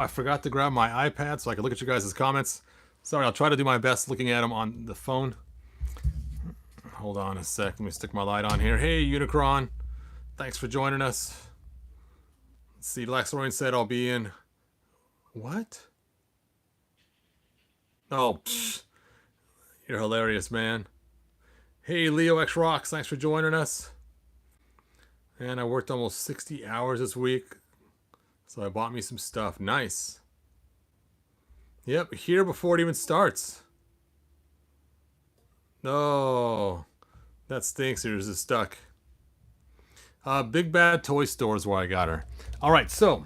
I forgot to grab my iPad so I can look at you guys' comments. Sorry, I'll try to do my best looking at them on the phone. Hold on a sec. Let me stick my light on here. Hey, Unicron. Thanks for joining us. Let's see. Laxorian said I'll be in. What? Oh, psh, you're hilarious, man. Hey, Leo X Rocks. Thanks for joining us. And I worked almost 60 hours this week. So I bought me some stuff. Nice. Yep, here before it even starts. No. That stinks. Yours is stuck. Big Bad Toy Store is where I got her. All right, so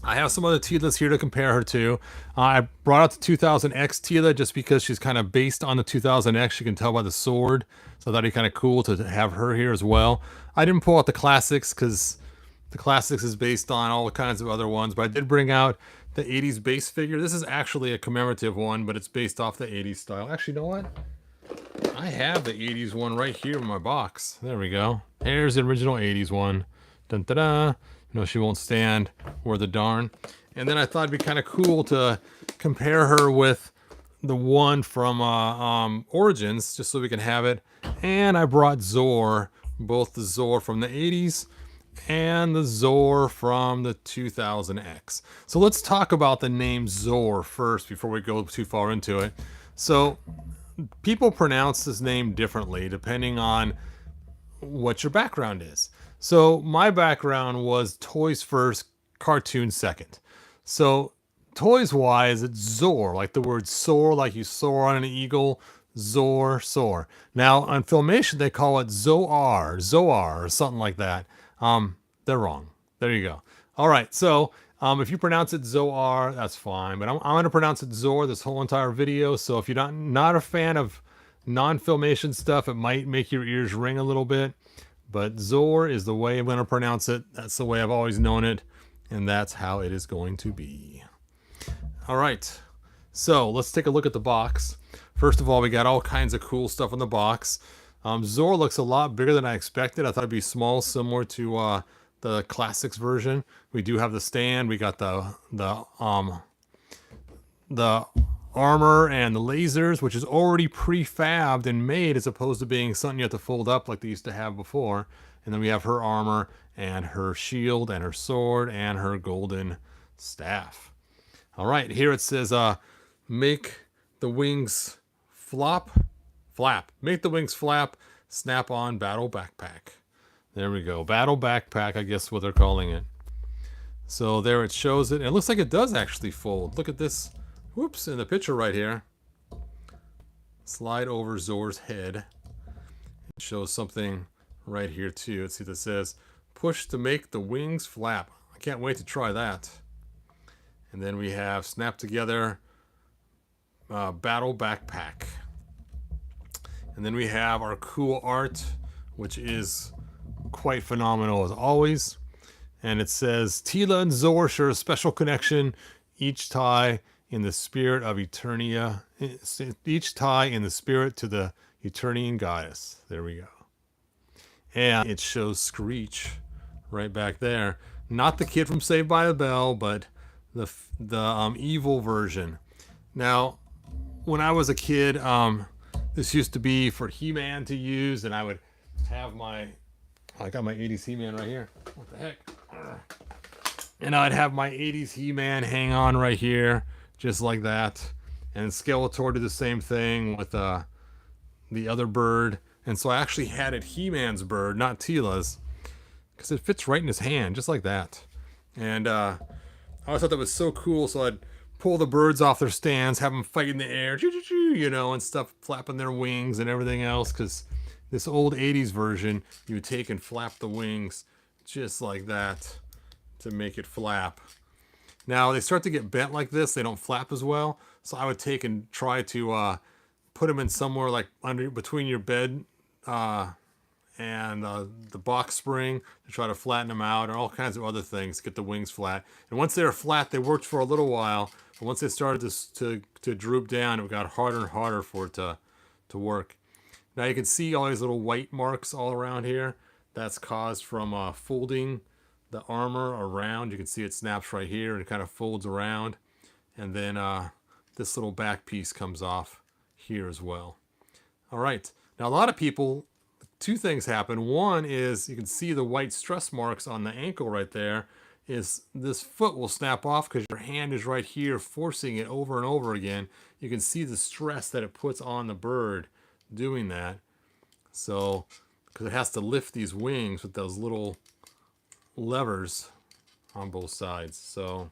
I have some other Teelas here to compare her to. I brought out the 2000X Teela just because she's kind of based on the 2000X. You can tell by the sword. So I thought it'd be kind of cool to have her here as well. I didn't pull out the classics because the classics is based on all kinds of other ones. But I did bring out the 80s base figure. This is actually a commemorative one, but it's based off the 80s style. Actually, you know what? I have the 80s one right here in my box. There we go. Here's the original 80s one. Dun da da. No, she won't stand worth a darn. And then I thought it'd be kind of cool to compare her with the one from Origins, just so we can have it. And I brought Zoar, both the Zoar from the 80s and the Zoar from the 2000X. So let's talk about the name Zoar first before we go too far into it. So people pronounce this name differently depending on what your background is. So my background was toys first, cartoon second. So toys wise, it's Zoar, like the word soar, like you soar on an eagle. Zoar, soar. Now on Filmation they call it Zoar, Zoar, or something like that. They're wrong. There you go. All right, so if you pronounce it Zoar, that's fine. But I'm going to pronounce it Zoar this whole entire video. So if you're not a fan of non-Filmation stuff, it might make your ears ring a little bit. But Zoar is the way I'm going to pronounce it. That's the way I've always known it. And that's how it is going to be. All right. So let's take a look at the box. First of all, we got all kinds of cool stuff in the box. Zoar looks a lot bigger than I expected. I thought it'd be small, similar to the classics version. We do have the stand. We got the armor and the lasers, which is already prefabbed and made, as opposed to being something you have to fold up like they used to have before. And then we have her armor and her shield and her sword and her golden staff. All right, here it says, make the wings flap. Make the wings flap, snap on battle backpack. There we go. Battle backpack, I guess what they're calling it. So there it shows it. It looks like it does actually fold. Look at this. Whoops, in the picture right here. Slide over Zoar's head. It shows something right here too. Let's see what it says. Push to make the wings flap. I can't wait to try that. And then we have snap together battle backpack. And then we have our cool art, which is quite phenomenal as always. And it says, Teela and Zoar share a special connection, each tie in the spirit of Eternia, each tie in the spirit to the Eternian goddess. There we go. And it shows Screech right back there. Not the kid from Saved by the Bell, but the evil version. Now, when I was a kid, this used to be for He-Man to use, and I would have I got my 80s He-Man right here. What the heck? And I'd have my 80s He-Man hang on right here, just like that. And Skeletor did the same thing with the other bird. And so I actually had it He-Man's bird, not Teela's, because it fits right in his hand, just like that. And I always thought that was so cool, so I'd pull the birds off their stands, have them fight in the air, you know, and stuff, flapping their wings and everything else, because this old 80s version, you would take and flap the wings just like that to make it flap. Now, they start to get bent like this. They don't flap as well. So I would take and try to put them in somewhere like between your bed and the box spring to try to flatten them out, and all kinds of other things to get the wings flat. And once they were flat, they worked for a little while. But once they started to droop down, it got harder and harder for it to work. Now you can see all these little white marks all around here. That's caused from folding the armor around. You can see it snaps right here and it kind of folds around. And then this little back piece comes off here as well. All right. Now, a lot of people, two things happen. One is you can see the white stress marks on the ankle right there. Is this foot will snap off because your hand is right here forcing it over and over again. You can see the stress that it puts on the bird doing that. So, because it has to lift these wings with those little levers on both sides. So,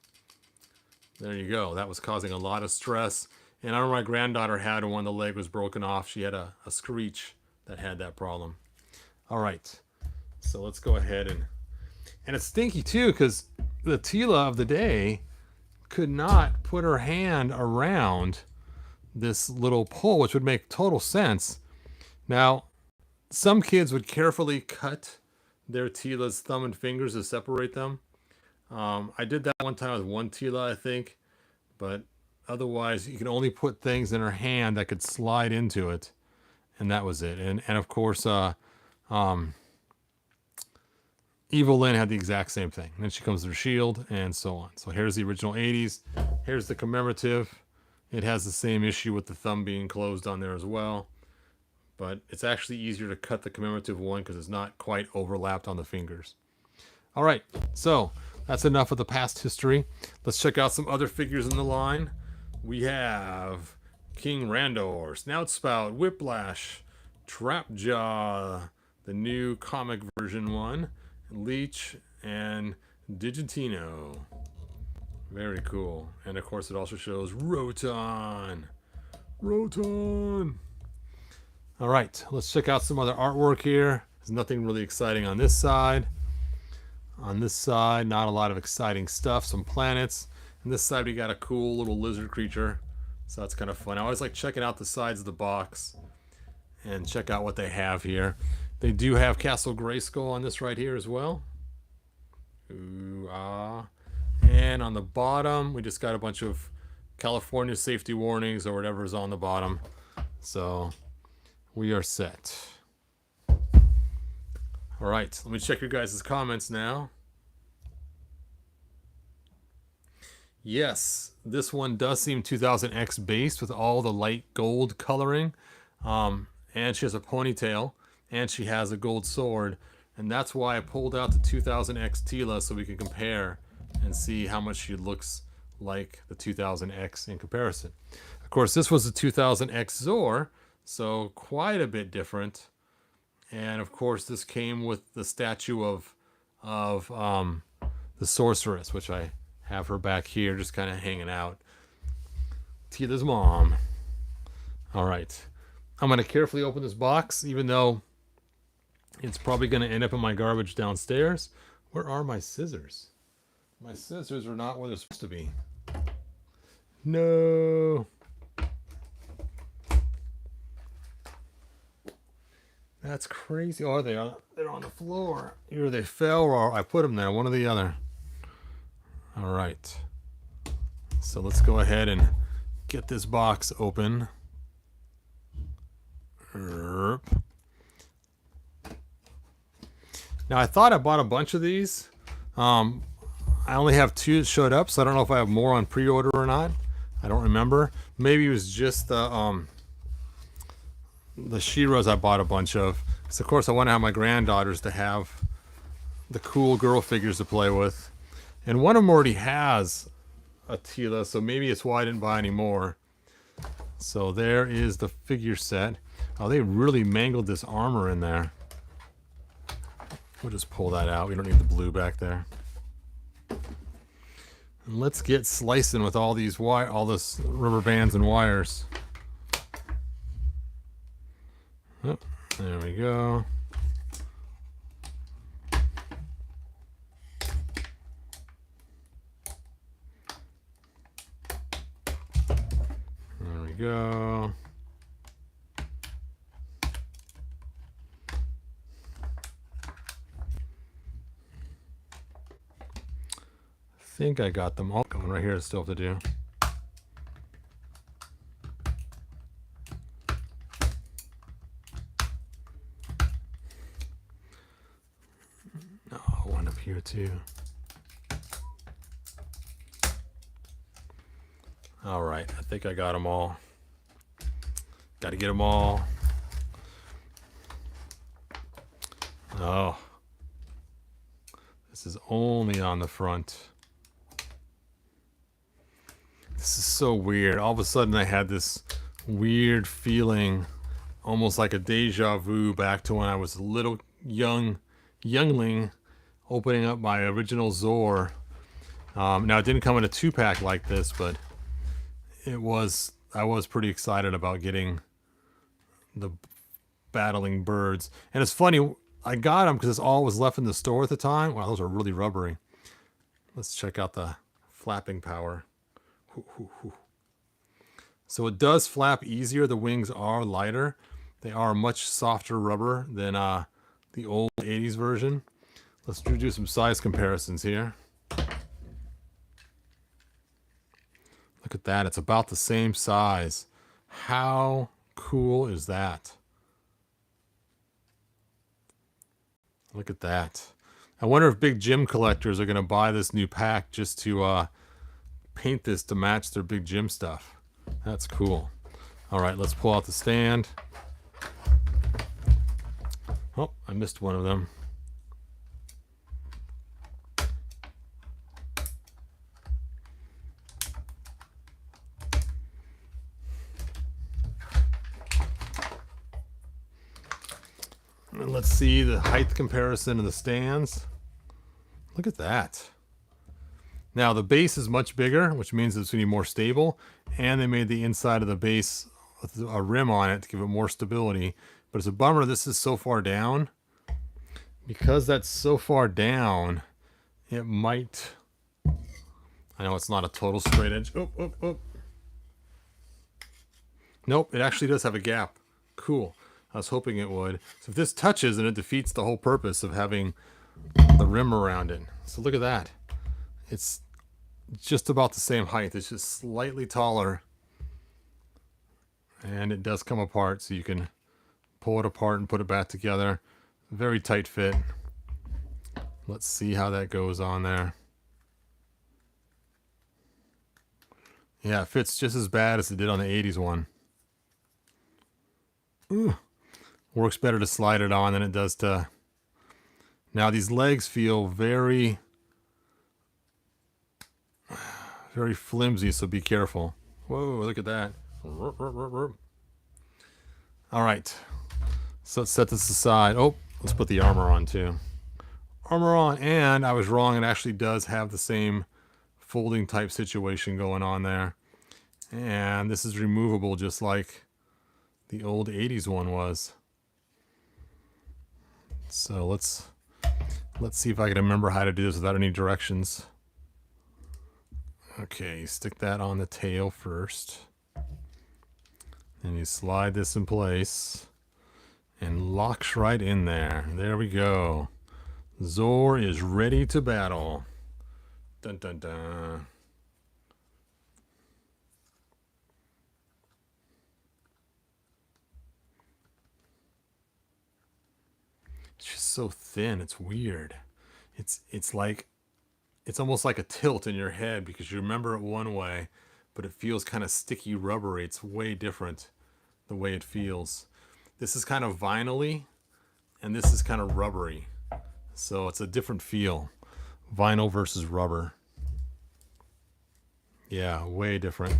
there you go. That was causing a lot of stress. And I remember my granddaughter had when the leg was broken off. She had a screech that had that problem. All right. So let's go ahead and it's stinky too because the Teela of the day could not put her hand around this little pole, which would make total sense. Now, some kids would carefully cut their Teela's thumb and fingers to separate them. I did that one time with one Teela, I think, but otherwise you can only put things in her hand that could slide into it, and that was it. And of course, Evelyn had the exact same thing. And then she comes to her shield and so on. So here's the original 80s. Here's the commemorative. It has the same issue with the thumb being closed on there as well. But it's actually easier to cut the commemorative one because it's not quite overlapped on the fingers. All right, so that's enough of the past history. Let's check out some other figures in the line. We have King Randor, Snout Spout, Whiplash, Trapjaw, the new comic version one, Leech, and Digitino. Very cool. And of course it also shows Roton. Roton! All right, let's check out some other artwork here. There's nothing really exciting on this side. On this side, not a lot of exciting stuff. Some planets. On this side, we got a cool little lizard creature. So that's kind of fun. I always like checking out the sides of the box and check out what they have here. They do have Castle Grayskull on this right here as well. Ooh, ah. And on the bottom, we just got a bunch of California safety warnings or whatever is on the bottom. So we are set. All right, let me check your guys' comments now. Yes, this one does seem 2000X based with all the light gold coloring. And she has a ponytail, and she has a gold sword. And that's why I pulled out the 2000X Teela so we can compare and see how much she looks like the 2000X in comparison. Of course, this was the 2000X Zoar, so quite a bit different. And of course, this came with the statue of the sorceress, which I have her back here, just kind of hanging out. Teela's mom. All right, I'm going to carefully open this box, even though it's probably going to end up in my garbage downstairs. Where are my scissors? My scissors are not where they're supposed to be. No. That's crazy. Oh, they are. They're on the floor. Either they fell or I put them there. One or the other. All right. So let's go ahead and get this box open. Now I thought I bought a bunch of these. I only have 2 that showed up, so I don't know if I have more on pre-order or not. I don't remember. Maybe it was just the She-Ros I bought a bunch of. So of course I want to have my granddaughters to have the cool girl figures to play with. And one of them already has a Teela, so maybe it's why I didn't buy any more. So there is the figure set. Oh, they really mangled this armor in there. We'll just pull that out. We don't need the blue back there. And let's get slicing with all these all this rubber bands and wires. Oh, there we go. There we go. I think I got them all going right here. Still have to do. Oh, one up here too. All right, I think I got them all. Got to get them all. Oh, this is only on the front. This is so weird. All of a sudden I had this weird feeling, almost like a deja vu back to when I was a little youngling, opening up my original Zoar. Now it didn't come in a 2-pack like this, but I was pretty excited about getting the battling birds. And it's funny, I got them because it's all was left in the store at the time. Wow, those are really rubbery. Let's check out the flapping power. So it does flap easier. The wings are lighter. They are much softer rubber than the old 80s version. Let's do some size comparisons here. Look at that. It's about the same size. How cool is that? Look at that. I wonder if big gym collectors are going to buy this new pack just to paint this to match their big gym stuff. That's cool. All right, let's pull out the stand. Oh, I missed one of them. And let's see the height comparison of the stands. Look at that. Now the base is much bigger, which means it's going to be more stable, and they made the inside of the base with a rim on it to give it more stability. But it's a bummer this is so far down. Because that's so far down, it might... I know it's not a total straight edge. Oh, oh, oh. Nope, it actually does have a gap. Cool. I was hoping it would. So if this touches, then it defeats the whole purpose of having the rim around it. So look at that. It's just about the same height. It's just slightly taller. And it does come apart, so you can pull it apart and put it back together. Very tight fit. Let's see how that goes on there. Yeah, it fits just as bad as it did on the 80s one. Ooh. Works better to slide it on than it does to... Now these legs feel very flimsy, so be careful. Whoa, look at that. All right. So let's set this aside. Oh, let's put the armor on too. Armor on, and I was wrong. It actually does have the same folding type situation going on there. And this is removable just like the old 80s one was. So let's see if I can remember how to do this without any directions. Okay, stick that on the tail first. And you slide this in place. And locks right in there. There we go. Zoar is ready to battle. Dun dun dun. It's just so thin. It's weird. It's like, it's almost like a tilt in your head because you remember it one way, but it feels kind of sticky rubbery. It's way different the way it feels. This is kind of vinyl-y, and this is kind of rubbery. So it's a different feel. Vinyl versus rubber. Yeah, way different.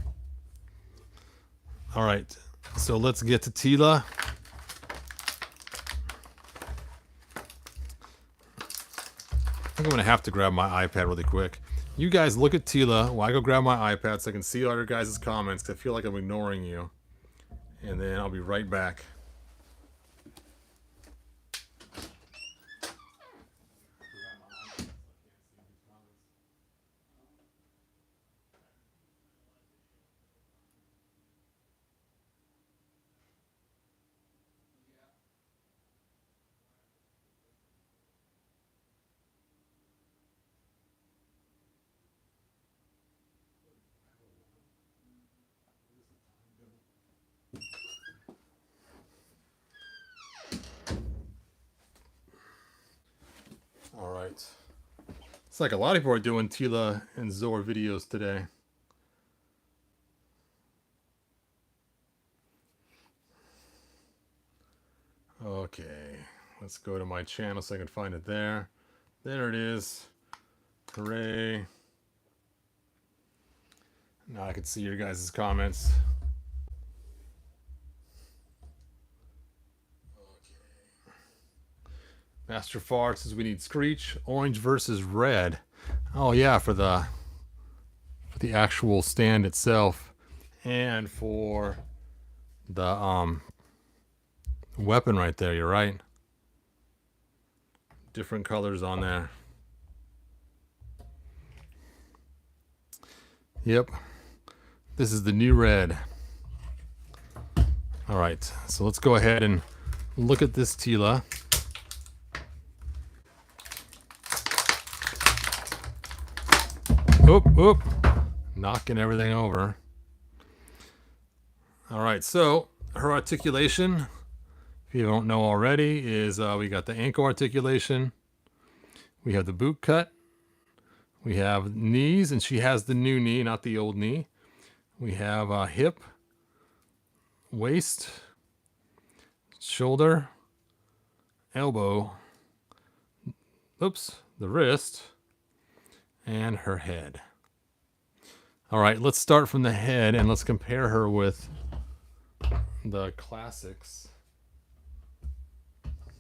All right, so let's get to Teela. I think I'm gonna have to grab my iPad really quick. You guys look at Teela while I go grab my iPad so I can see all your guys' comments, because I feel like I'm ignoring you. And then I'll be right back. like a lot of people are doing Teela and Zoar videos today. Okay, let's go to my channel so I can find it there. There it is. Hooray. Now I can see your guys' comments. Master Fart says we need Screech, orange versus red. Oh yeah, for the actual stand itself, and for the weapon right there. You're right. Different colors on there. Yep. This is the new red. All right, so let's go ahead and look at this Teela. Oop, oop. Knocking everything over. All right, so her articulation, if you don't know already, is we got the ankle articulation. We have the boot cut. We have knees, and she has the new knee, not the old knee. We have hip, waist, shoulder, elbow, oops, the wrist, and her head. All right, let's start from the head and let's compare her with the classics.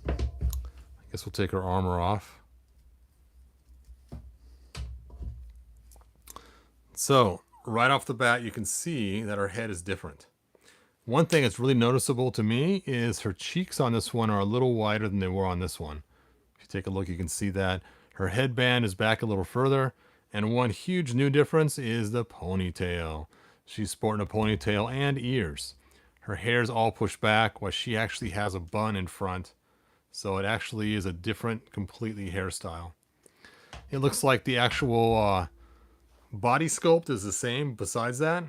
I guess we'll take her armor off. So, right off the bat, you can see that her head is different. One thing that's really noticeable to me is her cheeks on this one are a little wider than they were on this one. If you take a look, you can see that. Her headband is back a little further. And one huge new difference is the ponytail. She's sporting a ponytail and ears. Her hair's all pushed back while she actually has a bun in front. So it actually is a different, completely hairstyle. It looks like the actual body sculpt is the same besides that.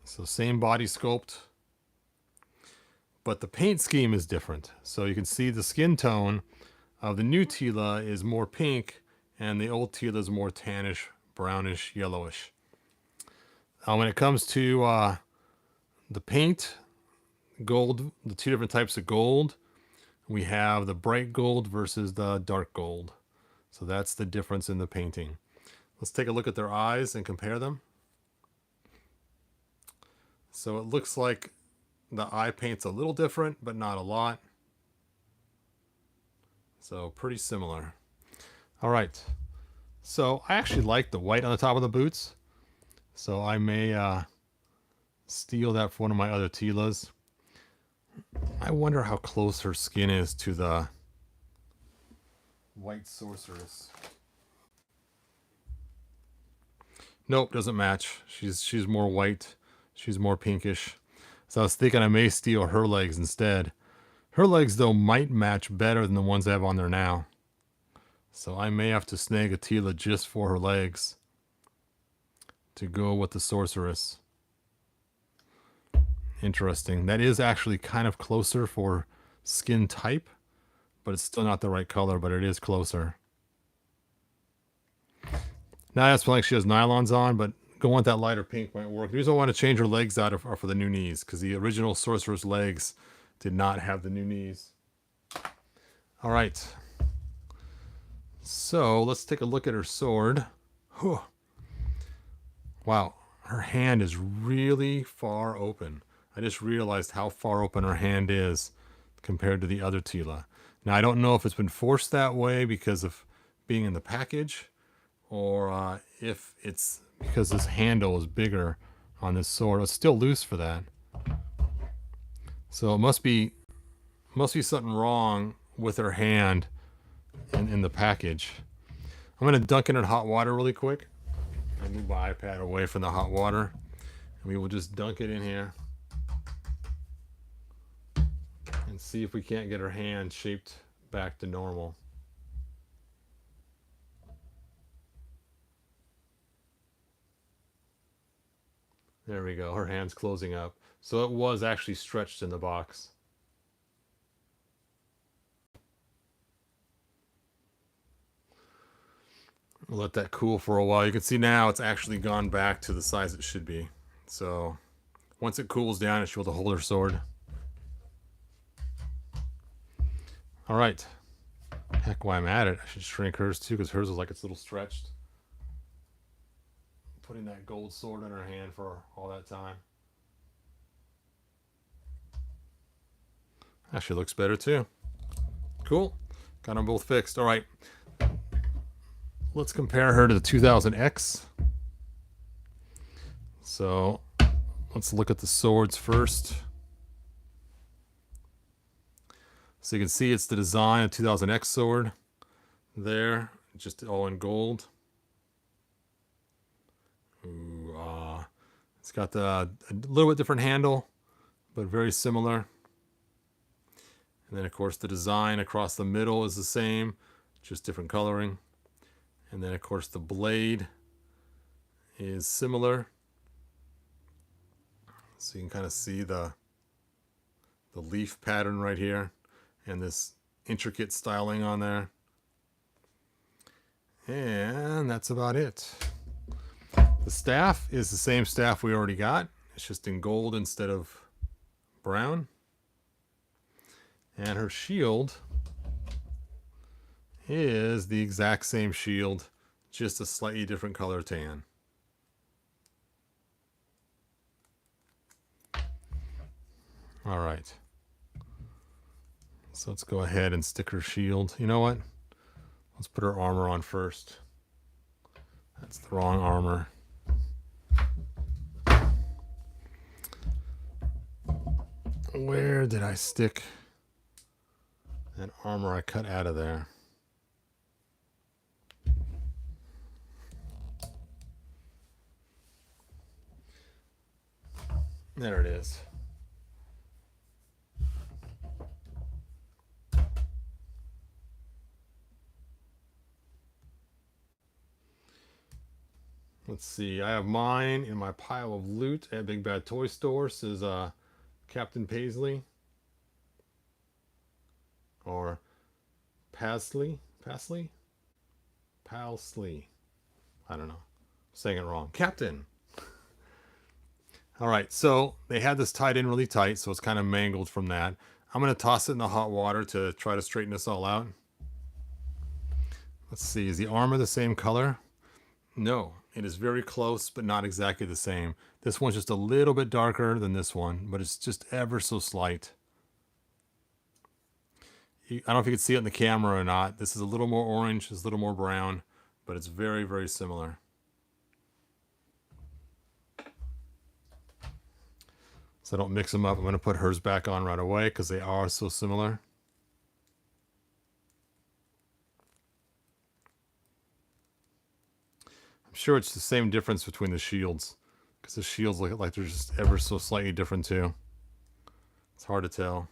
So same body sculpt. But the paint scheme is different. So you can see the skin tone of the new Teela is more pink, and the old Teela is more tannish, brownish, yellowish. When it comes to the paint, gold, the two different types of gold, we have the bright gold versus the dark gold. So that's the difference in the painting. Let's take a look at their eyes and compare them. So it looks like the eye paint's a little different, but not a lot. So pretty similar. All right. So I actually like the white on the top of the boots. So I may steal that for one of my other Teelas. I wonder how close her skin is to the white sorceress. Nope, doesn't match. She's more white. She's more pinkish. So I was thinking I may steal her legs instead. Her legs, though, might match better than the ones I have on there now. So I may have to snag a Teela just for her legs to go with the sorceress. Interesting. That is actually kind of closer for skin type, but it's still not the right color, but it is closer. Now that's like she has nylons on, but going with that lighter pink might work. The reason I want to change her legs out are for the new knees, because the original sorcerer's legs did not have the new knees. All right. So let's take a look at her sword. Whew. Wow, her hand is really far open. I just realized how far open her hand is compared to the other Teela. Now, I don't know if it's been forced that way because of being in the package, or if it's because this handle is bigger on this sword. It's still loose for that. So it must be something wrong with her hand in the package. I'm going to dunk it in hot water really quick. I move my iPad away from the hot water, and we will just dunk it in here and see if we can't get her hand shaped back to normal. There we go. Her hand's closing up. So it was actually stretched in the box. We'll let that cool for a while. You can see now it's actually gone back to the size it should be. So once it cools down, it should be able to hold her sword. All right. Heck, while I'm at it, I should shrink hers too, because hers is like it's a little stretched. Putting that gold sword in her hand for all that time. Actually looks better too. Cool. Got them both fixed. All right. Let's compare her to the 2000X. So let's look at the swords first. So you can see it's the design of 2000X sword there, just all in gold. Ooh, it's got a little bit different handle, but very similar. And then, of course, the design across the middle is the same, just different coloring. And then, of course, the blade is similar. So you can kind of see the leaf pattern right here and this intricate styling on there. And that's about it. The staff is the same staff we already got. It's just in gold instead of brown. And her shield is the exact same shield, just a slightly different color tan. All right. So let's go ahead and stick her shield. You know what? Let's put her armor on first. That's the wrong armor. Where did I stick that armor I cut out of there? There it is. Let's see. I have mine in my pile of loot at Big Bad Toy Store. This is Captain Paisley. Or Pasley? Pasley? Palsley. I don't know. I'm saying it wrong. Captain. All right, so they had this tied in really tight, so it's kind of mangled from that. I'm going to toss it in the hot water to try to straighten this all out. Let's see. Is the armor the same color? No. It is very close, but not exactly the same. This one's just a little bit darker than this one, but it's just ever so slight. I don't know if you can see it in the camera or not. This is a little more orange, it's a little more brown, but it's very, very similar. So don't mix them up. I'm going to put hers back on right away because they are so similar. I'm sure it's the same difference between the shields, because the shields look like they're just ever so slightly different too. It's hard to tell.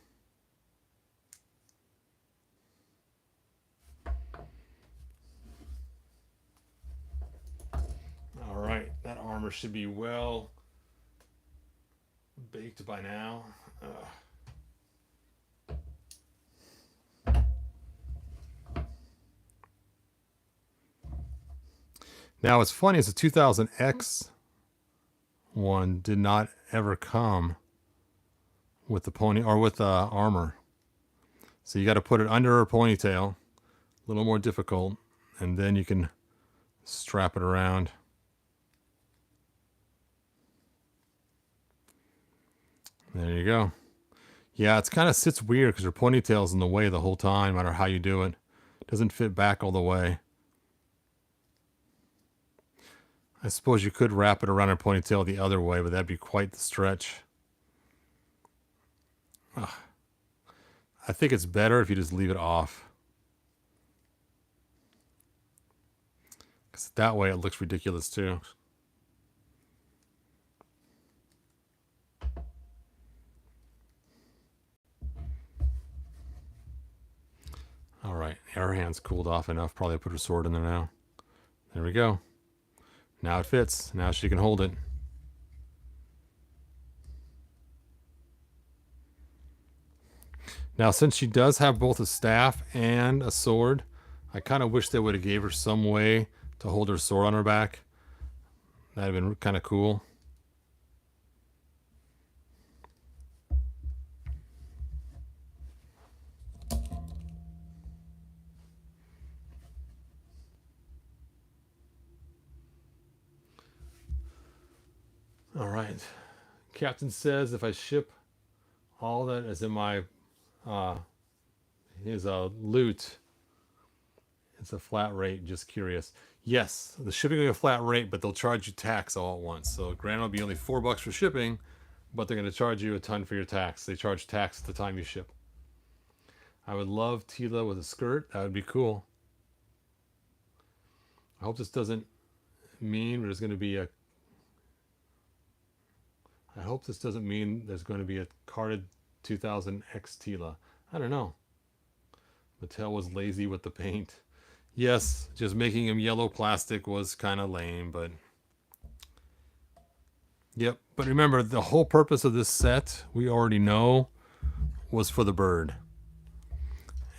All right, that armor should be well baked by now. Now, what's funny is the 2000X one did not ever come with the pony or with the armor. So you got to put it under her ponytail, a little more difficult, and then you can strap it around. There you go. Yeah, it kind of sits weird because her ponytail's in the way the whole time, no matter how you do it. It doesn't fit back all the way. I suppose you could wrap it around her ponytail the other way, but that'd be quite the stretch. Ugh. I think it's better if you just leave it off. Because that way it looks ridiculous too. All right, her hand's cooled off enough. Probably put her sword in there now. There we go. Now it fits. Now she can hold it. Now, since she does have both a staff and a sword, I kind of wish they would have gave her some way to hold her sword on her back. That'd have been kind of cool. All right. Captain says if I ship all that is in my his loot, it's a flat rate. Just curious. Yes, the shipping will be a flat rate, but they'll charge you tax all at once. So granted, it'll be only $4 for shipping, but they're going to charge you a ton for your tax. They charge tax at the time you ship. I would love Teela with a skirt. That would be cool. I hope this doesn't mean there's going to be a. I hope this doesn't mean there's going to be a carded 2000X Teela. I don't know. Mattel was lazy with the paint. Yes, just making him yellow plastic was kind of lame, but yep. But remember, the whole purpose of this set, we already know, was for the bird.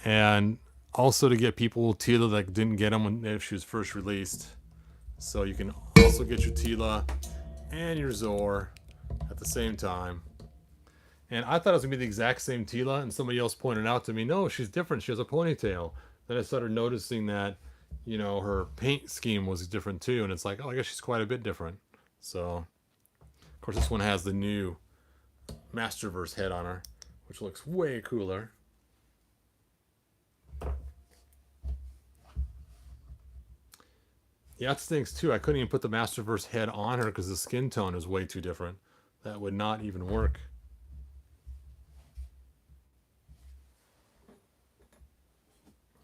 And also to get people Teela that didn't get them if she was first released. So you can also get your Teela and your Zoar at the same time. And I thought it was going to be the exact same Teela, and somebody else pointed out to me, no, she's different. She has a ponytail. Then I started noticing that, you know, her paint scheme was different too. And it's like, oh, I guess she's quite a bit different. So, of course, this one has the new Masterverse head on her, which looks way cooler. Yeah, it stinks too. I couldn't even put the Masterverse head on her because the skin tone is way too different. That would not even work.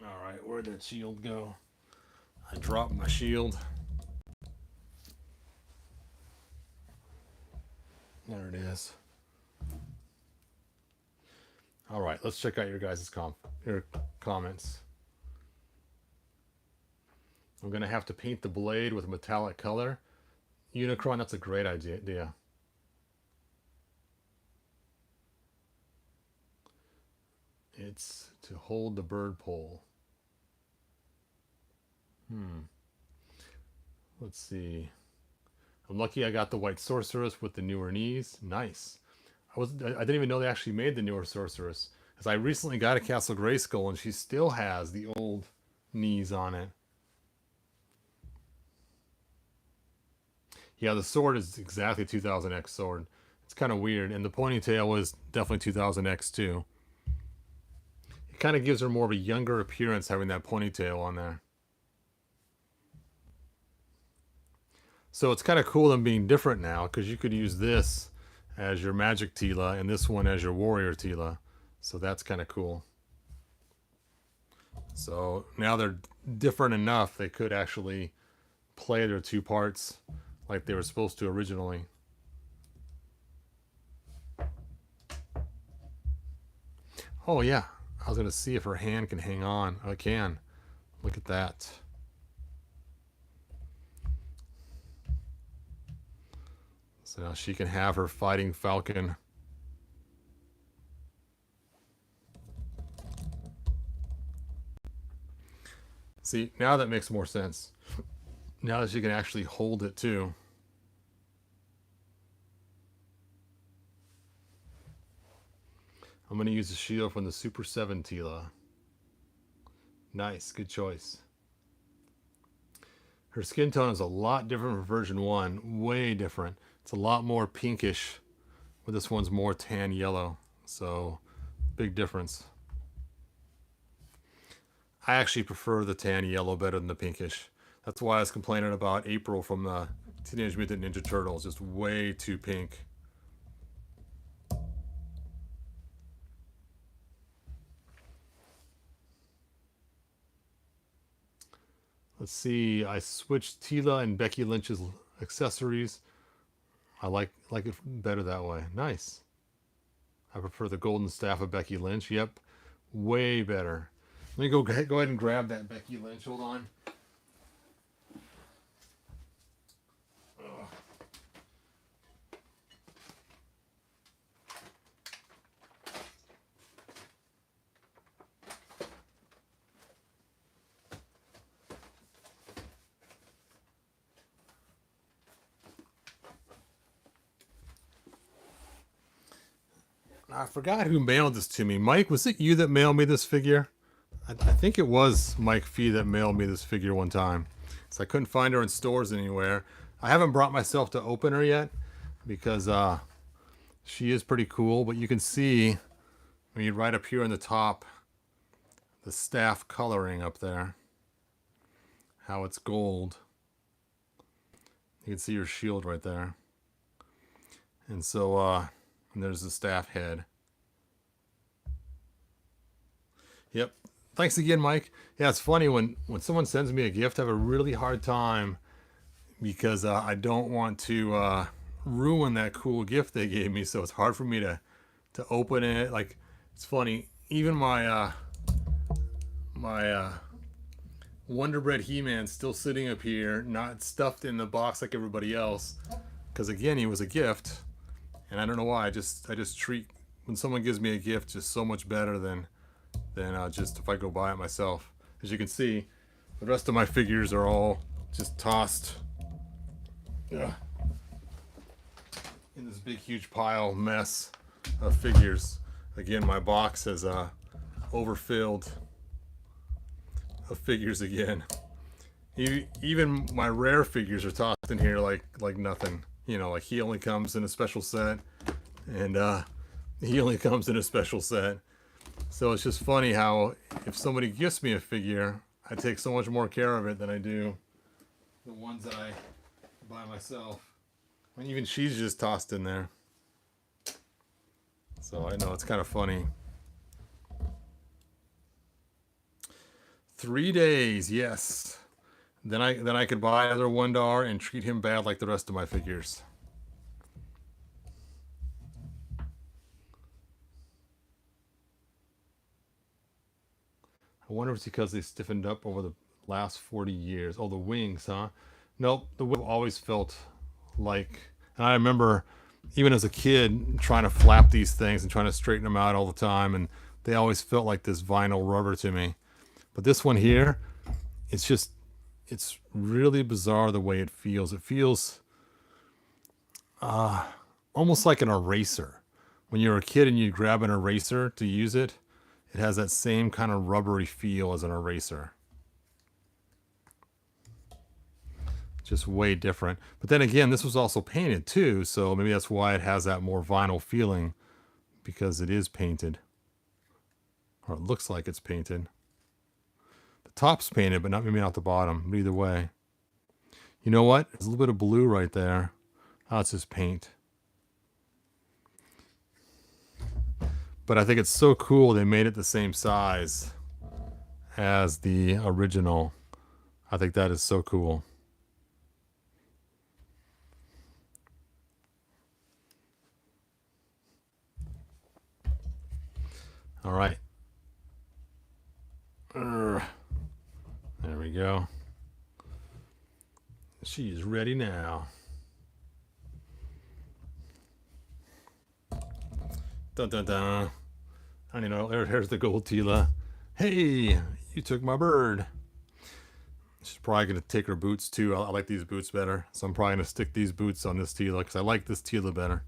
Alright, where'd that shield go? I dropped my shield. There it is. Alright, let's check out your guys' comments. I'm going to have to paint the blade with a metallic color. Unicron, that's a great idea. It's to hold the bird pole. Let's see. I'm lucky I got the white sorceress with the newer knees. Nice. I didn't even know they actually made the newer sorceress, because I recently got a Castle Grayskull and she still has the old knees on it. Yeah, the sword is exactly 2000X sword. It's kind of weird, and the ponytail was definitely 2000X too. It kind of gives her more of a younger appearance having that ponytail on there. So it's kind of cool them being different now, because you could use this as your magic Teela and this one as your warrior Teela. So that's kind of cool. So now they're different enough they could actually play their two parts like they were supposed to originally. Oh yeah, I was going to see if her hand can hang on. Oh, it can. Look at that. So now she can have her fighting falcon. See, now that makes more sense. Now that she can actually hold it too. I'm going to use the shield from the Super 7 Teela. Nice, good choice. Her skin tone is a lot different from version 1. Way different. It's a lot more pinkish, but this one's more tan yellow. So, big difference. I actually prefer the tan yellow better than the pinkish. That's why I was complaining about April from the Teenage Mutant Ninja Turtles. Just way too pink. Let's see. I switched Teela and Becky Lynch's accessories. I like it better that way. Nice. I prefer the golden staff of Becky Lynch. Yep. Way better. Let me go ahead and grab that Becky Lynch. Hold on. I forgot who mailed this to me. Mike, was it you that mailed me this figure? I think it was Mike Fee that mailed me this figure one time. So I couldn't find her in stores anywhere. I haven't brought myself to open her yet because she is pretty cool. But you can see, I mean, right up here in the top, the staff coloring up there, how it's gold. You can see her shield right there. And so, and there's the staff head. Yep. Thanks again, Mike. Yeah, it's funny when someone sends me a gift, I have a really hard time because I don't want to ruin that cool gift they gave me. So it's hard for me to open it. Like, it's funny. Even my Wonder Bread He-Man still sitting up here, not stuffed in the box like everybody else. Because again, he was a gift, and I don't know why. I just treat when someone gives me a gift just so much better than just if I go buy it myself. As you can see, the rest of my figures are all just tossed in this big huge pile mess of figures. Again, my box has overfilled of figures again. Even my rare figures are tossed in here like nothing. You know, like he only comes in a special set, and he only comes in a special set. So it's just funny how if somebody gifts me a figure, I take so much more care of it than I do the ones that I buy myself. I mean, even she's just tossed in there. So I know it's kind of funny. 3 days, yes. Then I could buy another $1 and treat him bad like the rest of my figures. I wonder if it's because they stiffened up over the last 40 years. Oh, the wings, huh? Nope, the wings always felt like, and I remember even as a kid trying to flap these things and trying to straighten them out all the time, and they always felt like this vinyl rubber to me. But this one here, it's really bizarre the way it feels. It feels almost like an eraser. When you're a kid and you grab an eraser to use it, it has that same kind of rubbery feel as an eraser. Just way different. But then again, this was also painted too, so maybe that's why it has that more vinyl feeling, because it is painted. Or it looks like it's painted. The top's painted, but maybe not the bottom. But either way. You know what? There's a little bit of blue right there. Oh, it's just paint. But I think it's so cool they made it the same size as the original. I think that is so cool. All right. There we go. She is ready now. Dun dun dun. I don't know. There's the gold Teela. Hey, you took my bird. She's probably going to take her boots too. I like these boots better. So I'm probably going to stick these boots on this Teela because I like this Teela better.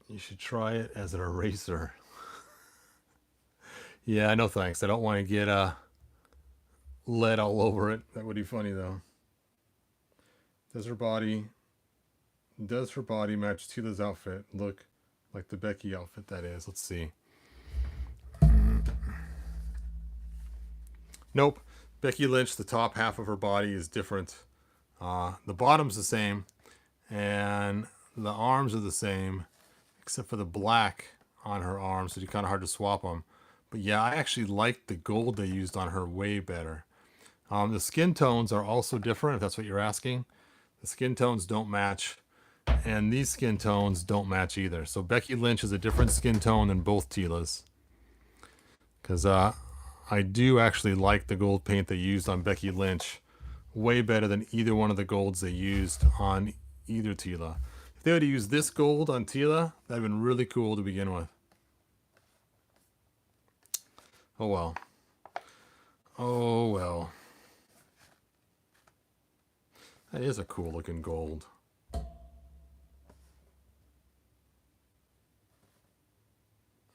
You should try it as an eraser. Yeah, no thanks. I don't want to get lead all over it. That would be funny though. Does her body match Teela's outfit? Look like the Becky outfit that is. Let's see. Nope. Becky Lynch, the top half of her body is different. The bottom's the same, and the arms are the same, except for the black on her arms, so it's kind of hard to swap them. But yeah, I actually like the gold they used on her way better. The skin tones are also different, if that's what you're asking. The skin tones don't match, and these skin tones don't match either. So Becky Lynch is a different skin tone than both Teelas. Because I do actually like the gold paint they used on Becky Lynch way better than either one of the golds they used on either Teela. If they would have used this gold on Teela, that would have been really cool to begin with. Oh well. Oh well. That is a cool looking gold.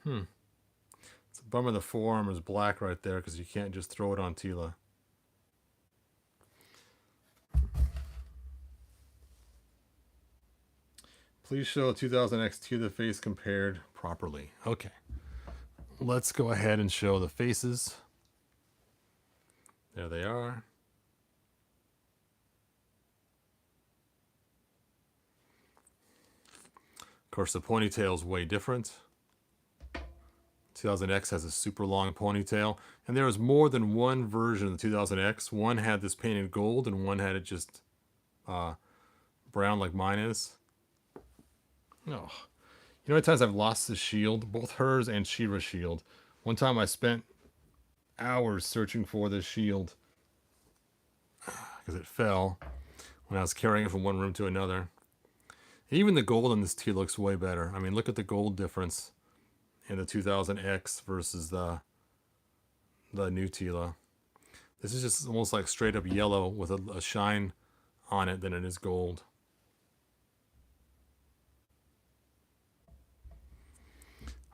It's a bummer the forearm is black right there because you can't just throw it on Teela. Please show 2000X Teela face compared properly. Okay. Let's go ahead and show the faces. There they are. Of course, the ponytail's way different. 2000X has a super long ponytail, and there was more than one version of the 2000X. One had this painted gold, and one had it just brown like mine is. Oh, you know how many times I've lost the shield, both hers and She-Ra's shield. One time I spent hours searching for this shield because it fell when I was carrying it from one room to another. Even the gold in this tea looks way better. I mean, look at the gold difference in the 2000X versus the new Teela. This is just almost like straight up yellow with a shine on it than it is gold.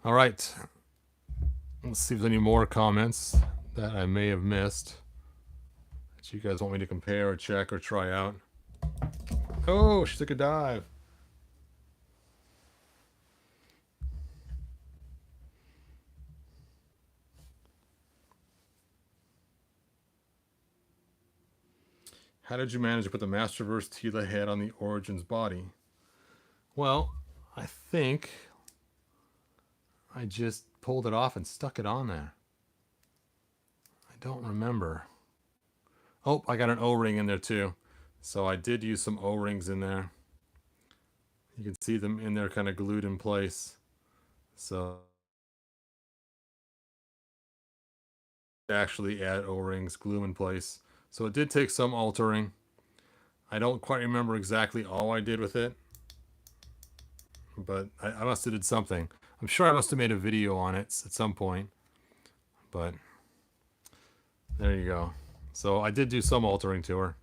All right. Let's see if there's any more comments that I may have missed that you guys want me to compare or check or try out. Oh, she took a dive. How did you manage to put the Masterverse Teela head on the Origins body? Well, I think I just pulled it off and stuck it on there. I don't remember. Oh, I got an O-ring in there too. So I did use some O-rings in there. You can see them in there kind of glued in place. So actually add O-rings, glue in place. So it did take some altering. I don't quite remember exactly all I did with it, but I must have did something. I'm sure I must have made a video on it at some point, but there you go. So I did do some altering to her.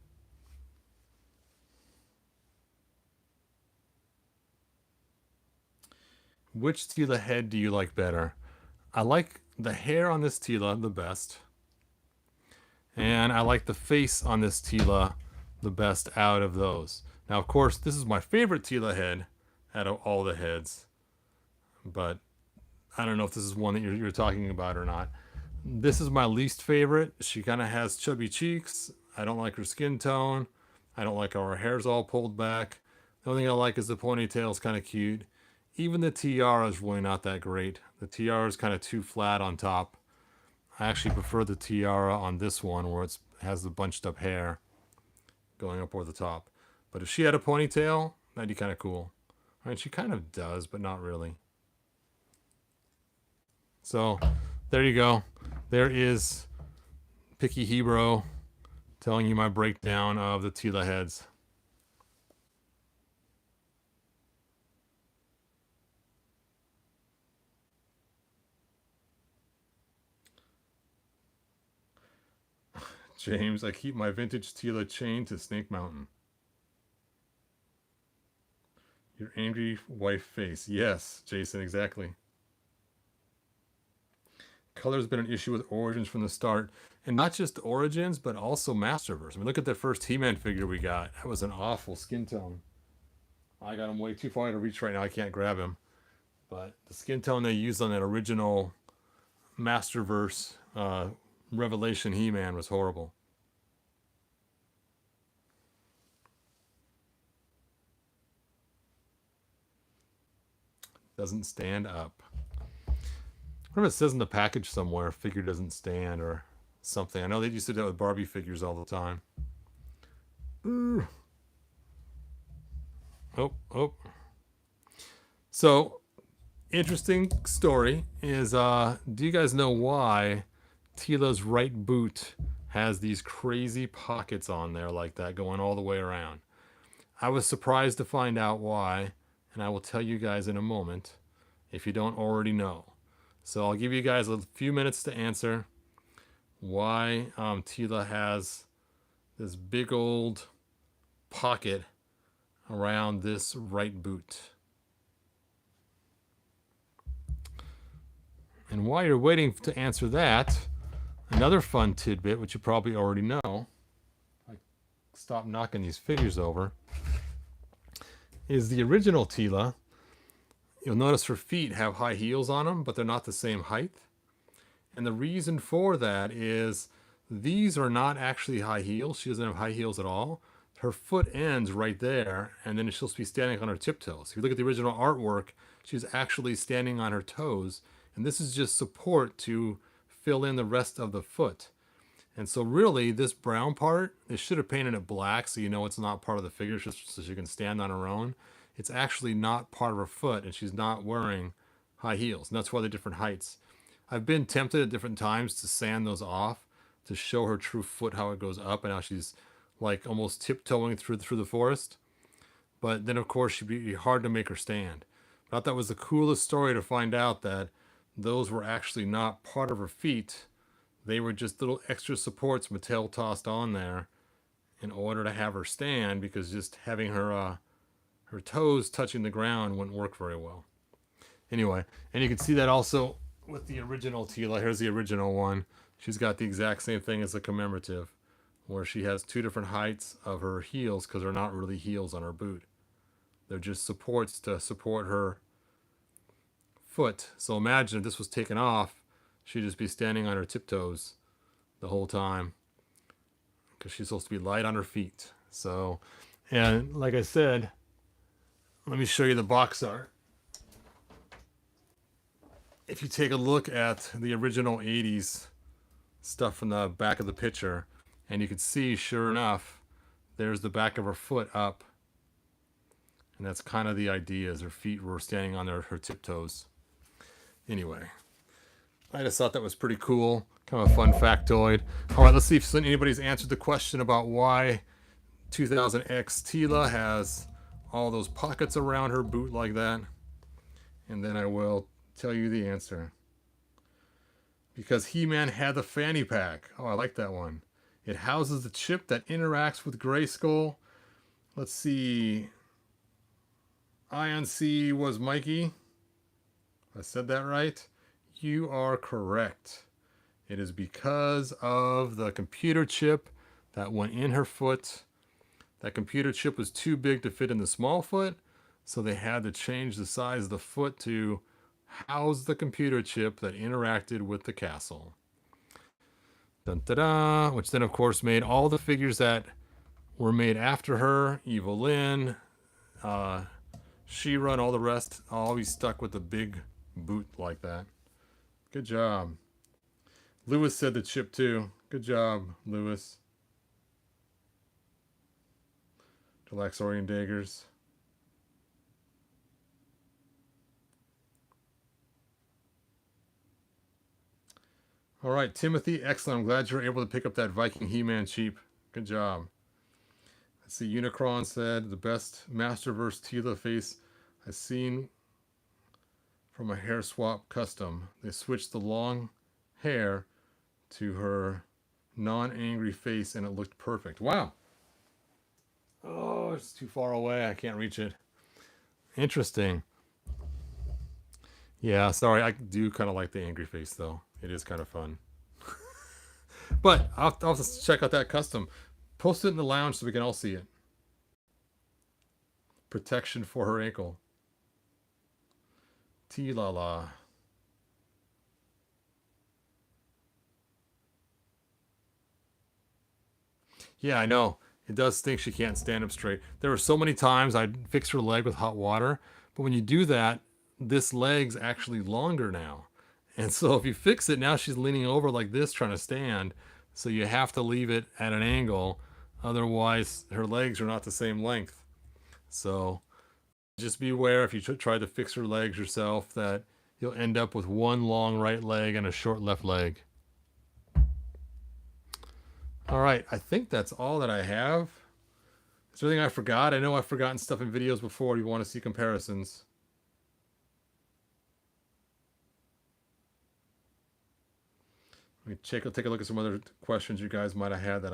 Which Teela head do you like better? I like the hair on this Teela the best. And I like the face on this Teela the best out of those. Now, of course, this is my favorite Teela head out of all the heads. But I don't know if this is one that you're talking about or not. This is my least favorite. She kind of has chubby cheeks. I don't like her skin tone. I don't like how her hair's all pulled back. The only thing I like is the ponytail's kind of cute. Even the tiara is really not that great. The tiara is kind of too flat on top. I actually prefer the tiara on this one where it has the bunched up hair going up over the top. But if she had a ponytail, that'd be kind of cool. Right? She kind of does, but not really. So there you go. There is Picky Hebrew telling you my breakdown of the Teela heads. James, I keep my vintage Teela chain to Snake Mountain. Your angry wife face. Yes, Jason, exactly. Color's been an issue with Origins from the start. And not just Origins, but also Masterverse. I mean, look at the first He-Man figure we got. That was an awful skin tone. I got him way too far to reach right now. I can't grab him. But the skin tone they used on that original Masterverse Revelation He-Man was horrible. Doesn't stand up. What if it says in the package somewhere, figure doesn't stand or something? I know they used to do that with Barbie figures all the time. Ooh. Oh. So, interesting story is, do you guys know why Teela's right boot has these crazy pockets on there like that going all the way around? I was surprised to find out why, and I will tell you guys in a moment if you don't already know. So I'll give you guys a few minutes to answer why Teela has this big old pocket around this right boot. And while you're waiting to answer that, another fun tidbit, which you probably already know, I stop knocking these figures over, is the original Teela. You'll notice her feet have high heels on them, but they're not the same height. And the reason for that is these are not actually high heels. She doesn't have high heels at all. Her foot ends right there, and then she'll be standing on her tiptoes. If you look at the original artwork, she's actually standing on her toes, and this is just support to fill in the rest of the foot. And so really, this brown part, they should have painted it black so you know it's not part of the figure, just so she can stand on her own. It's actually not part of her foot, and she's not wearing high heels, and that's why they're different heights. I've been tempted at different times to sand those off to show her true foot, how it goes up, and how she's like almost tiptoeing through the forest. But then, of course, she'd be hard to make her stand. But I thought that was the coolest story to find out that those were actually not part of her feet. They were just little extra supports Mattel tossed on there in order to have her stand, because just having her her toes touching the ground wouldn't work very well. Anyway, and you can see that also with the original Teela. Here's the original one. She's got the exact same thing as the commemorative, where she has two different heights of her heels because they're not really heels on her boot. They're just supports to support her foot. So imagine if this was taken off, she'd just be standing on her tiptoes the whole time because she's supposed to be light on her feet. So, and like I said, let me show you the box art. If you take a look at the original 80s stuff from the back of the picture, and you can see, sure enough, there's the back of her foot up. And that's kind of the idea, is her feet were standing on her tiptoes. Anyway, I just thought that was pretty cool. Kind of a fun factoid. All right, let's see if anybody's answered the question about why 2000X Teela has all those pockets around her boot like that. And then I will tell you the answer. Because He-Man had the fanny pack. Oh, I like that one. It houses the chip that interacts with Grayskull. Let's see. Ion C was Mikey. I said that right? You are correct. It is because of the computer chip that went in her foot. That computer chip was too big to fit in the small foot, so they had to change the size of the foot to house the computer chip that interacted with the castle. Dun, da, da, which then, of course, made all the figures that were made after her, Evelyn, She-Ra, and all the rest, always stuck with the big boot like that. Good job. Lewis said the chip too. Good job, Lewis. Galaxorian daggers. All right, Timothy, excellent. I'm glad you were able to pick up that Viking He-Man cheap. Good job. Let's see, Unicron said, the best Masterverse Teela face I've seen from a hair swap custom. They switched the long hair to her non-angry face and it looked perfect. Wow. Oh, it's too far away. I can't reach it. Interesting. Yeah, sorry. I do kind of like the angry face, though. It is kind of fun. But I'll have to check out that custom. Post it in the lounge so we can all see it. Protection for her ankle. Teela. Yeah, I know. It does stink she can't stand up straight. There were so many times I'd fix her leg with hot water, but when you do that, this leg's actually longer now. And so if you fix it, now she's leaning over like this trying to stand. So you have to leave it at an angle. Otherwise, her legs are not the same length. So just beware if you try to fix her legs yourself that you'll end up with one long right leg and a short left leg. All right, I think that's all that I have. Is there anything I forgot? I know I've forgotten stuff in videos before. You want to see comparisons. Let me take a look at some other questions you guys might have had that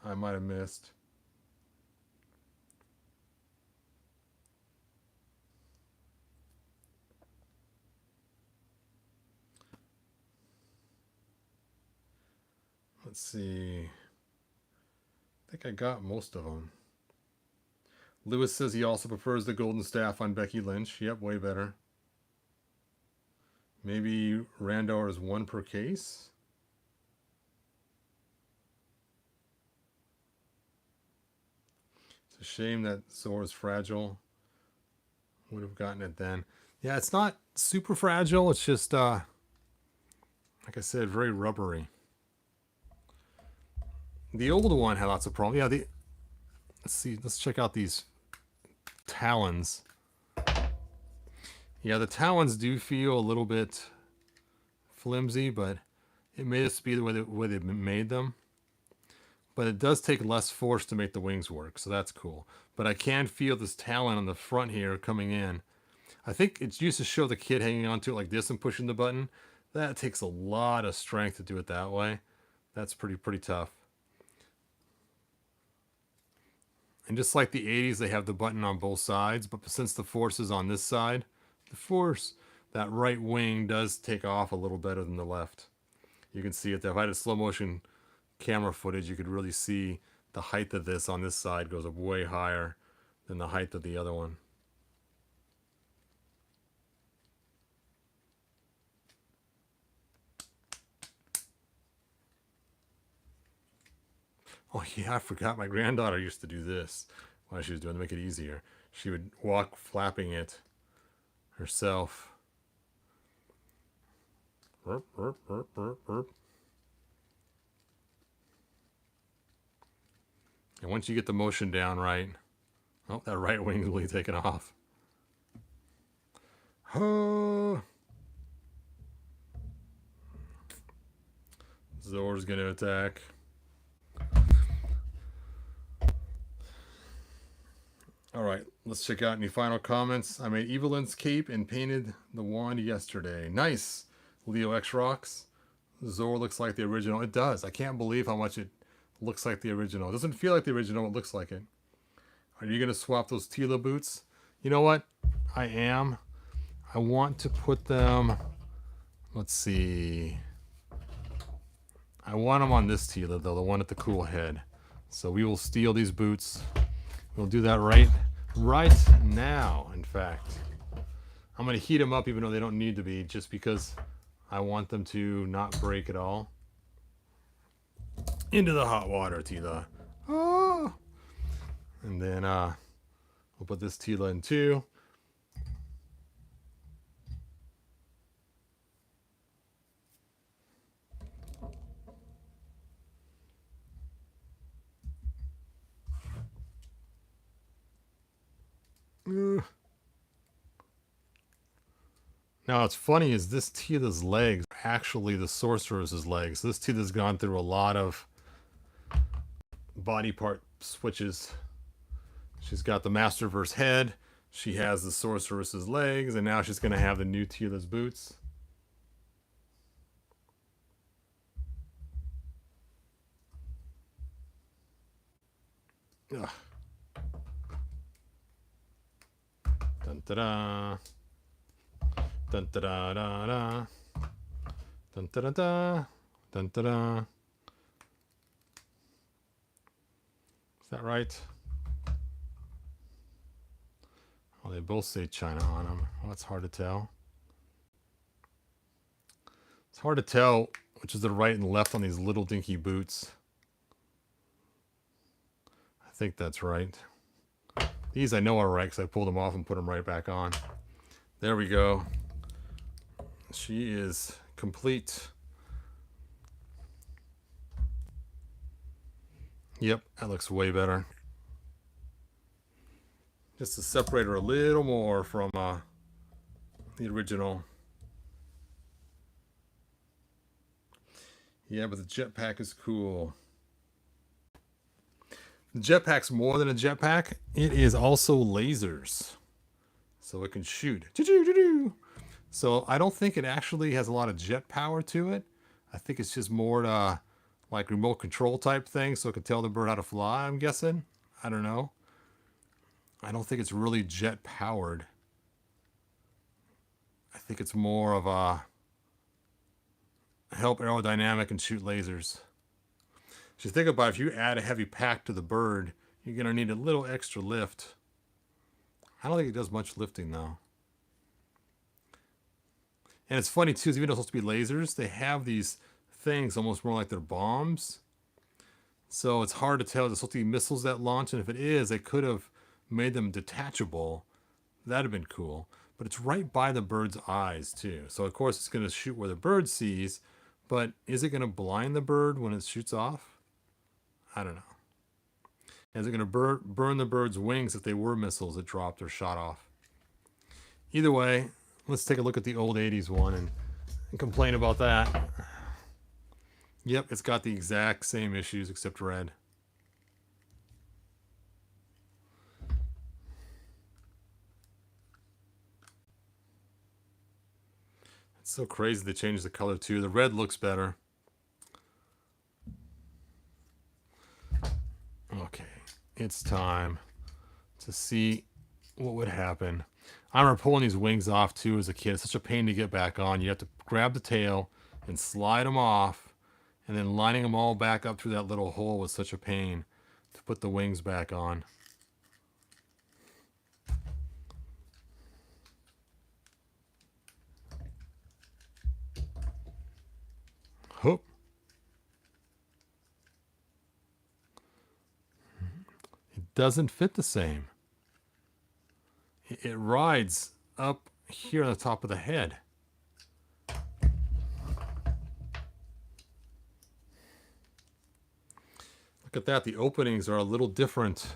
I might have missed. Let's see. I think I got most of them. Lewis says he also prefers the golden staff on Becky Lynch. Yep, way better. Maybe Randor is 1 per case. It's a shame that Zoar is fragile. Would have gotten it then. Yeah, it's not super fragile. It's just, like I said, very rubbery. The old one had lots of problems. Yeah, let's see. Let's check out these Talons. Yeah, the Talons do feel a little bit flimsy, but it may just be the way they made them. But it does take less force to make the wings work, so that's cool. But I can feel this Talon on the front here coming in. I think it's used to show the kid hanging onto it like this and pushing the button. That takes a lot of strength to do it that way. That's pretty tough. And just like the 80s, they have the button on both sides, but since the force is on this side, that right wing does take off a little better than the left. You can see it there. If I had a slow motion camera footage, you could really see the height of this on this side goes up way higher than the height of the other one. Oh yeah, I forgot my granddaughter used to do this while she was doing to make it easier. She would walk flapping it herself. Burp, burp, burp, burp, burp. And once you get the motion down right, oh, that right wing is really taking off. Oh. Zoar's going to attack. All right, let's check out any final comments. I made Evelyn's cape and painted the wand yesterday. Nice, Leo X Rocks. Zoar looks like the original. It does. I can't believe how much it looks like the original. It doesn't feel like the original. It looks like it. Are you going to swap those Teela boots? You know what? I am. I want to put them... Let's see. I want them on this Teela, though, the one at the cool head. So we will steal these boots. We'll do that right now, in fact. I'm going to heat them up even though they don't need to be, just because I want them to not break at all. Into the hot water, Teela. Oh! And then we'll put this Teela in too. Now, what's funny is this Teela's legs are actually the sorceress's legs. This Teela's gone through a lot of body part switches. She's got the Masterverse head. She has the sorceress's legs, and now she's going to have the new Teela's boots. Ugh. Dun da da. Dun da da da da. Dun da da da. Dun da da. Is that right? Oh, they both say China on them. Well, that's hard to tell. It's hard to tell which is the right and left on these little dinky boots. I think that's right. These I know are right because I pulled them off and put them right back on. There we go. She is complete. Yep, that looks way better. Just to separate her a little more from the original. Yeah, but the jetpack is cool. The jetpack's more than a jetpack. It is also lasers. So it can shoot. So I don't think it actually has a lot of jet power to it. I think it's just more like remote control type thing, so it can tell the bird how to fly, I'm guessing. I don't know. I don't think it's really jet powered. I think it's more of a help aerodynamic and shoot lasers. So you think about it, if you add a heavy pack to the bird, you're going to need a little extra lift. I don't think it does much lifting though. And it's funny too, is even though it's supposed to be lasers, they have these things almost more like they're bombs. So it's hard to tell if it's supposed to be missiles that launch, and if it is, they could have made them detachable. That'd have been cool. But it's right by the bird's eyes too. So of course it's going to shoot where the bird sees, but is it going to blind the bird when it shoots off? I don't know. Is it going to burn the bird's wings if they were missiles that dropped or shot off? Either way, let's take a look at the old 80s one and complain about that. Yep, it's got the exact same issues except red. It's so crazy they changed the color too. The red looks better. Okay, it's time to see what would happen. I remember pulling these wings off too as a kid. It's such a pain to get back on. You have to grab the tail and slide them off, and then lining them all back up through that little hole was such a pain to put the wings back on. Hoop. It doesn't fit the same. It rides up here on the top of the head. Look at that. The openings are a little different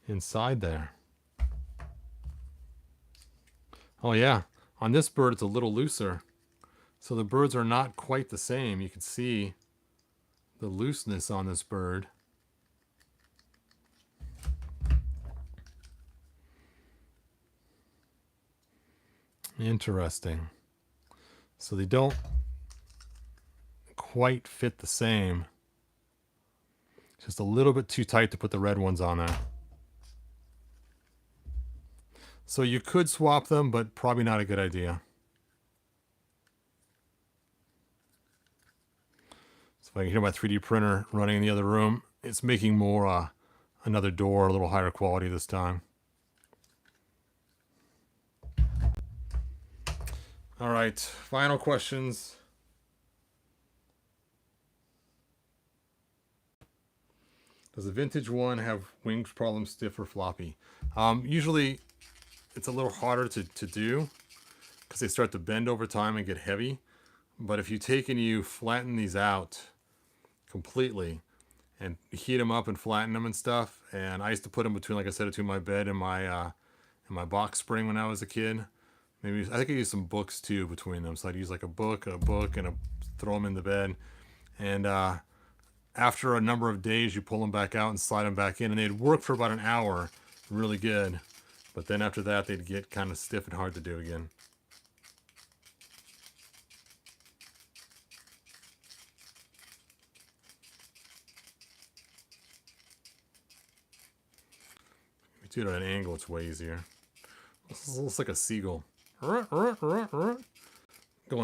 inside there. Oh yeah, on this bird it's a little looser. So the birds are not quite the same. You can see the looseness on this bird. Interesting. So they don't quite fit the same. Just a little bit too tight to put the red ones on there. So you could swap them, but probably not a good idea. So if I can hear my 3D printer running in the other room, it's making more another door, a little higher quality this time. All right, final questions. Does the vintage one have wings problem, stiff or floppy? Usually it's a little harder to do because they start to bend over time and get heavy. But if you take and you flatten these out completely and heat them up and flatten them and stuff, and I used to put them between, like I said, between my bed and my box spring when I was a kid. Maybe I think I used some books too between them. So I'd use like a book, and throw them in the bed. And after a number of days, you pull them back out and slide them back in, and they'd work for about an hour, really good. But then after that, they'd get kind of stiff and hard to do again. If you do it at an angle, it's way easier. This looks like a seagull. Going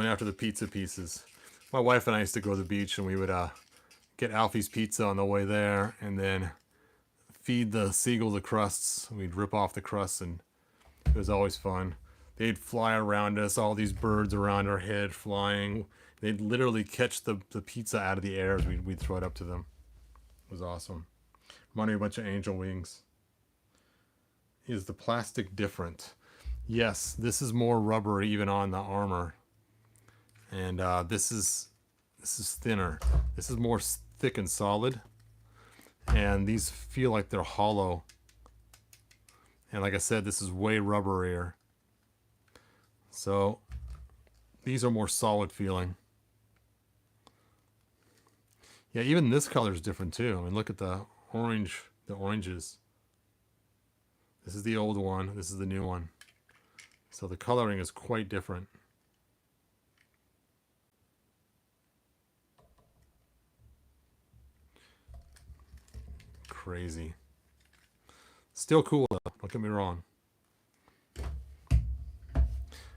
after the pizza pieces. My wife and I used to go to the beach, and we would get Alfie's pizza on the way there, and then feed the seagull the crusts. We'd rip off the crusts, and it was always fun. They'd fly around us, all these birds around our head flying. They'd literally catch the pizza out of the air as we'd throw it up to them. It was awesome. Reminded me of a bunch of angel wings. Is the plastic different? Yes, this is more rubber even on the armor. And this is thinner. This is more thick and solid. And these feel like they're hollow. And like I said, this is way rubberier. So these are more solid feeling. Yeah, even this color is different too. I mean, look at the oranges. This is the old one. This is the new one. So the coloring is quite different. Crazy. Still cool though, don't get me wrong.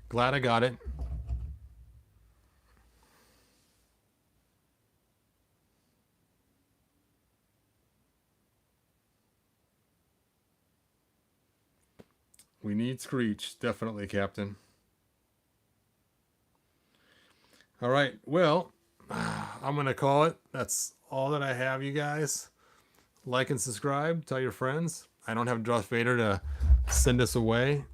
Glad I got it. We need Screech. Definitely, Captain. All right. Well, I'm going to call it. That's all that I have, you guys. Like and subscribe. Tell your friends. I don't have Darth Vader to send us away.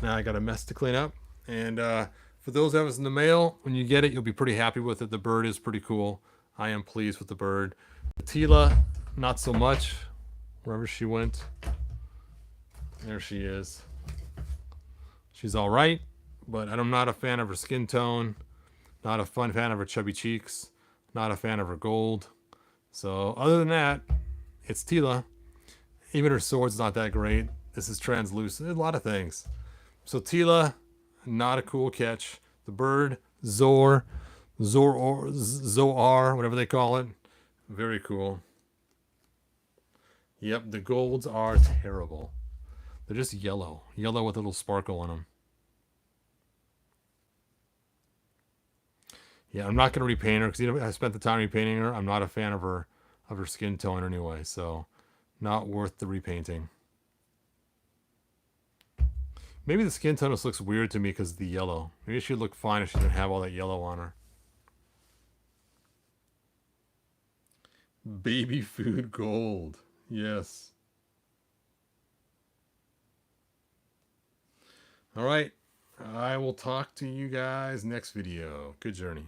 Now I got a mess to clean up. And for those of us in the mail, when you get it, you'll be pretty happy with it. The bird is pretty cool. I am pleased with the bird. Teela, not so much. Wherever she went. There she is. She's all right, but I'm not a fan of her skin tone. Not a fan of her chubby cheeks. Not a fan of her gold. So other than that, it's Teela. Even her sword's not that great. This is translucent. A lot of things. So Teela, not a cool catch. The bird, Zoar, whatever they call it. Very cool. Yep, the golds are terrible. They're just yellow. Yellow with a little sparkle on them. Yeah, I'm not going to repaint her because I spent the time repainting her. I'm not a fan of her skin tone anyway, so not worth the repainting. Maybe the skin tone just looks weird to me because of the yellow. Maybe she'd look fine if she didn't have all that yellow on her. Baby food gold. Yes. All right. I will talk to you guys next video. Good journey.